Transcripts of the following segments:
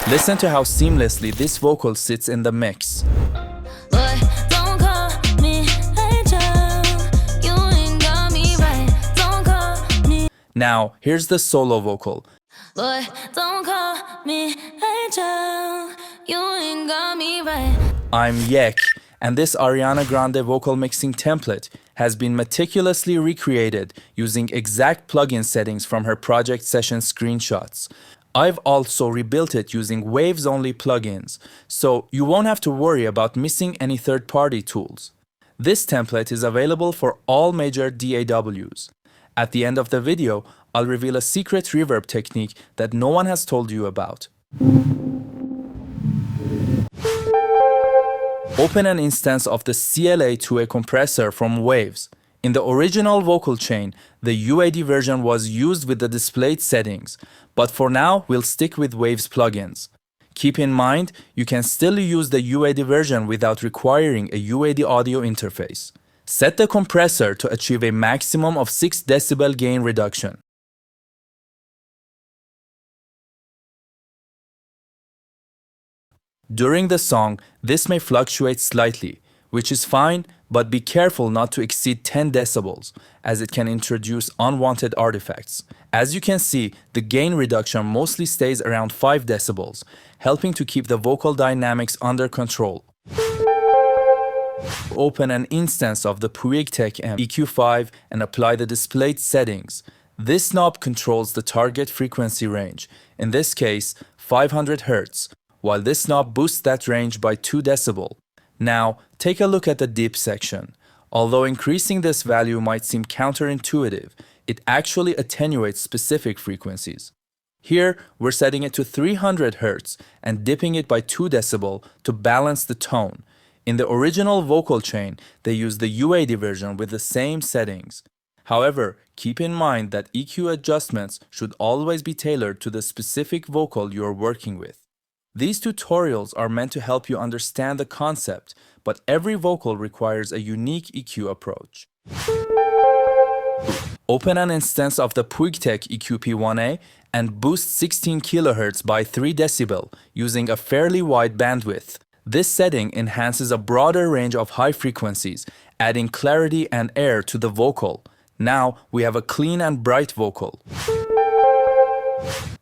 Listen to how seamlessly this vocal sits in the mix. Boy, don't call me angel. You ain't got me right. Don't call me. Now, here's the solo vocal. Boy, don't call me angel. You ain't got me right. I'm Yek, and this Ariana Grande vocal mixing template has been meticulously recreated using exact plugin settings from her project session screenshots. I've also rebuilt it using Waves-only plugins, so you won't have to worry about missing any third-party tools. This template is available for all major DAWs. At the end of the video, I'll reveal a secret reverb technique that no one has told you about. Open an instance of the C.DELAY to a compressor from Waves. In the original vocal chain, the UAD version was used with the displayed settings, but for now, we'll stick with Waves plugins. Keep in mind, you can still use the UAD version without requiring a UAD audio interface. Set the compressor to achieve a maximum of 6 decibel gain reduction. During the song, this may fluctuate slightly, which is fine, but be careful not to exceed 10 decibels, as it can introduce unwanted artifacts. As you can see, the gain reduction mostly stays around 5 decibels, helping to keep the vocal dynamics under control. Open an instance of the Puig Tech M EQ5 and apply the displayed settings. This knob controls the target frequency range, in this case 500 Hz, while this knob boosts that range by 2 decibel. Now, take a look at the dip section. Although increasing this value might seem counterintuitive, it actually attenuates specific frequencies. Here, we're setting it to 300 Hz and dipping it by 2 decibel to balance the tone. In the original vocal chain, they used the UAD version with the same settings. However, keep in mind that EQ adjustments should always be tailored to the specific vocal you're working with. These tutorials are meant to help you understand the concept, but every vocal requires a unique EQ approach. Open an instance of the Puig Tech EQP1A and boost 16 kHz by 3 decibel using a fairly wide bandwidth. This setting enhances a broader range of high frequencies, adding clarity and air to the vocal. Now we have a clean and bright vocal.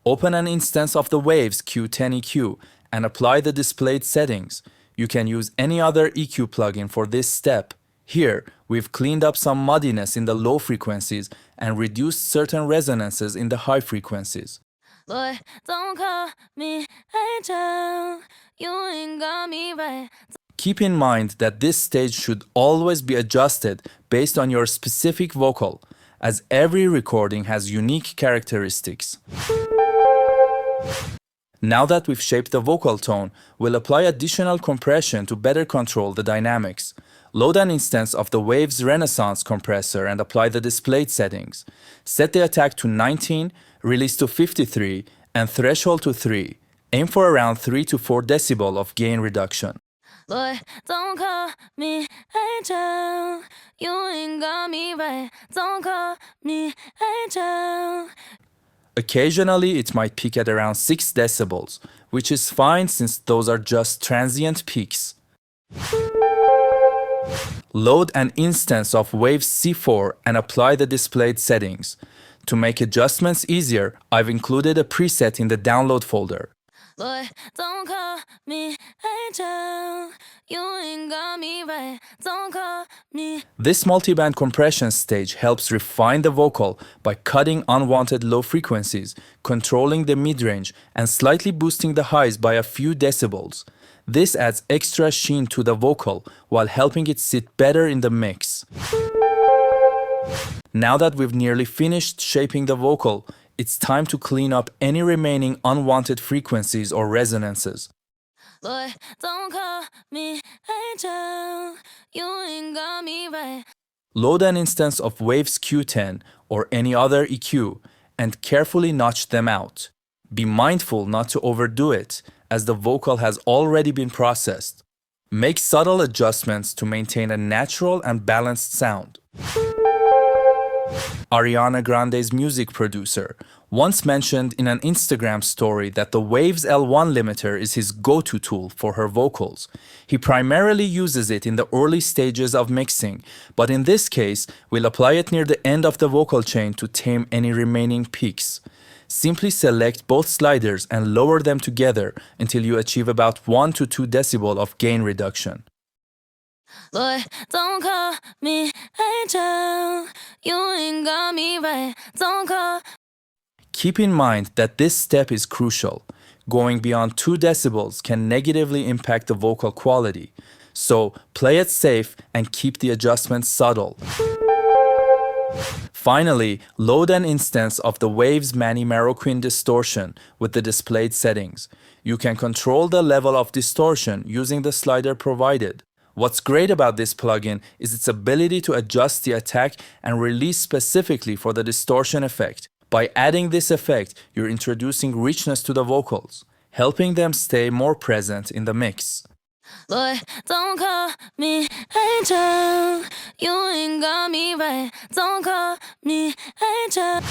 Open an instance of the Waves Q10 EQ and apply the displayed settings. You can use any other EQ plugin for this step. Here, we've cleaned up some muddiness in the low frequencies and reduced certain resonances in the high frequencies. Boy, don't call me angel. You ain't got me right. Keep in mind that this stage should always be adjusted based on your specific vocal, as every recording has unique characteristics. Now that we've shaped the vocal tone, we'll apply additional compression to better control the dynamics. Load an instance of the Waves Renaissance compressor and apply the displayed settings. Set the attack to 19, release to 53, and threshold to 3. Aim for around 3 to 4 decibel of gain reduction. Boy, don't call me angel. You ain't got me right. Don't call me angel. Occasionally, it might peak at around 6 decibels, which is fine since those are just transient peaks. Load an instance of Waves C4 and apply the displayed settings. To make adjustments easier, I've included a preset in the download folder. Boy, don't call me angel. You ain't got me right. Don't call me. This multiband compression stage helps refine the vocal by cutting unwanted low frequencies, controlling the mid-range, and slightly boosting the highs by a few decibels. This adds extra sheen to the vocal while helping it sit better in the mix. Now that we've nearly finished shaping the vocal, it's time to clean up any remaining unwanted frequencies or resonances. Boy, don't call me angel. You ain't got me right. Load an instance of Waves Q10 or any other EQ and carefully notch them out. Be mindful not to overdo it, as the vocal has already been processed. Make subtle adjustments to maintain a natural and balanced sound. Ariana Grande's music producer, once mentioned in an Instagram story that the Waves L1 limiter is his go-to tool for her vocals. He primarily uses it in the early stages of mixing, but in this case, we'll apply it near the end of the vocal chain to tame any remaining peaks. Simply select both sliders and lower them together until you achieve about 1 to 2 decibel of gain reduction. Boy, don't call me angel. You ain't got me right. Don't call. Keep in mind that this step is crucial. Going beyond 2 decibels can negatively impact the vocal quality, so play it safe and keep the adjustments subtle. Finally, load an instance of the Waves Manny Marroquin distortion with the displayed settings. You can control the level of distortion using the slider provided. What's great about this plugin is its ability to adjust the attack and release specifically for the distortion effect. By adding this effect, you're introducing richness to the vocals, helping them stay more present in the mix. Boy, don't call me angel. You ain't got me right. Don't call me angel.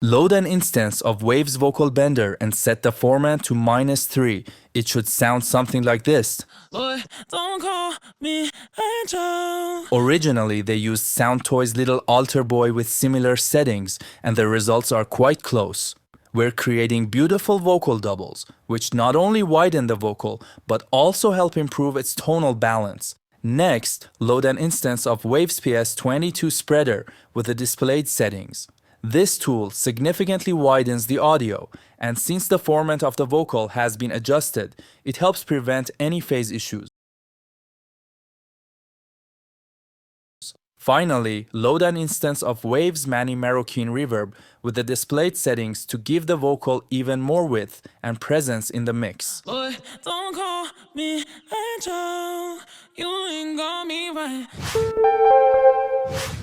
Load an instance of Waves Vocal Bender and set the format to -3. It should sound something like this. Boy, don't call me angel. Originally, they used Soundtoy's Little Alter Boy with similar settings, and the results are quite close. We're creating beautiful vocal doubles, which not only widen the vocal, but also help improve its tonal balance. Next, load an instance of Waves PS22 Spreader with the displayed settings. This tool significantly widens the audio, and since the format of the vocal has been adjusted, it helps prevent any phase issues. Finally, load an instance of Waves Manny Marroquin Reverb with the displayed settings to give the vocal even more width and presence in the mix. Boy, don't call me angel. You ain't got me right.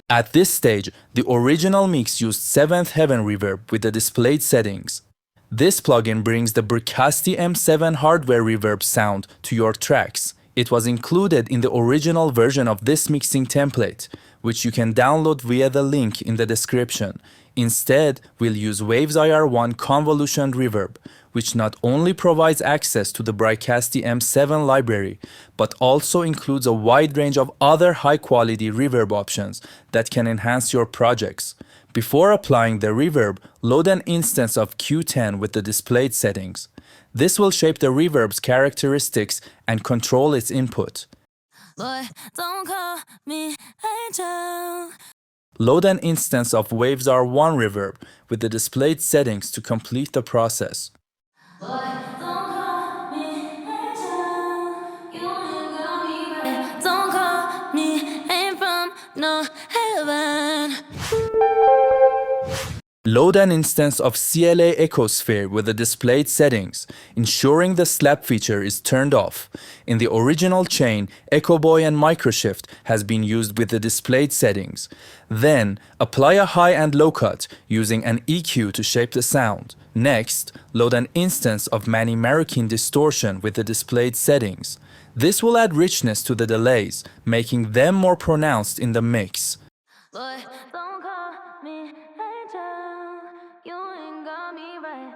At this stage, the original mix used 7th Heaven Reverb with the displayed settings. This plugin brings the Bricasti M7 hardware reverb sound to your tracks. It was included in the original version of this mixing template, which you can download via the link in the description. Instead, we'll use Waves IR1 Convolution Reverb, which not only provides access to the Bricasti M7 library, but also includes a wide range of other high-quality reverb options that can enhance your projects. Before applying the reverb, load an instance of Q10 with the displayed settings. This will shape the reverb's characteristics and control its input. Boy, don't call me angel. Load an instance of Waves R1 Reverb with the displayed settings to complete the process. Boy, don't call me angel. You ain't got me right. Don't call me, ain't from no heaven. Load an instance of CLA Echosphere with the displayed settings, ensuring the slap feature is turned off. In the original chain, Echo Boy and Microshift has been used with the displayed settings. Then, apply a high and low cut using an EQ to shape the sound. Next, load an instance of Manny Marroquin Distortion with the displayed settings. This will add richness to the delays, making them more pronounced in the mix. Boy, don't call me angel. You ain't got me right.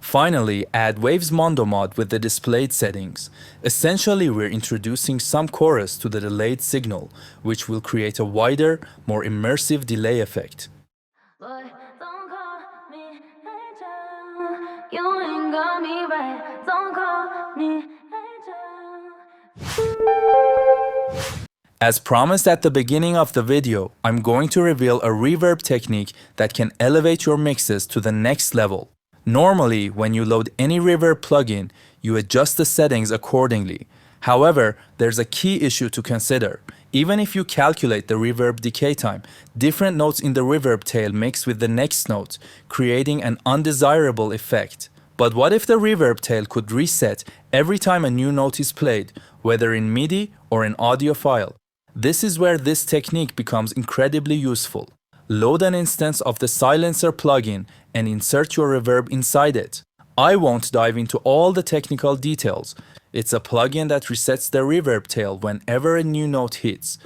Finally, add Waves Mondo Mod with the displayed settings. Essentially, we're introducing some chorus to the delayed signal, which will create a wider, more immersive delay effect. Boy, don't call me angel. You ain't got me right. Don't call me angel. As promised at the beginning of the video, I'm going to reveal a reverb technique that can elevate your mixes to the next level. Normally, when you load any reverb plugin, you adjust the settings accordingly. However, there's a key issue to consider. Even if you calculate the reverb decay time, different notes in the reverb tail mix with the next note, creating an undesirable effect. But what if the reverb tail could reset every time a new note is played, whether in MIDI or in audio file? This is where this technique becomes incredibly useful. Load an instance of the silencer plugin and insert your reverb inside it. I won't dive into all the technical details. It's a plugin that resets the reverb tail whenever a new note hits.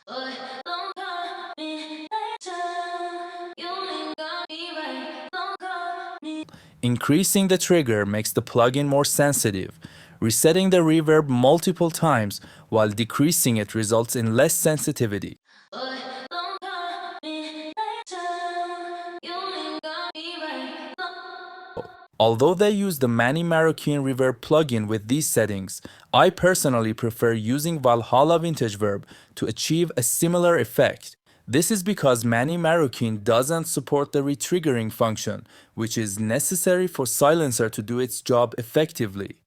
Boy, don't call me angel. You ain't Increasing the trigger makes the plugin more sensitive. Resetting the reverb multiple times while decreasing it results in less sensitivity. Although they use the Manny Marroquin Reverb plugin with these settings, I personally prefer using Valhalla Vintage Verb to achieve a similar effect. This is because Manny Marroquin doesn't support the retriggering function, which is necessary for Silencer to do its job effectively.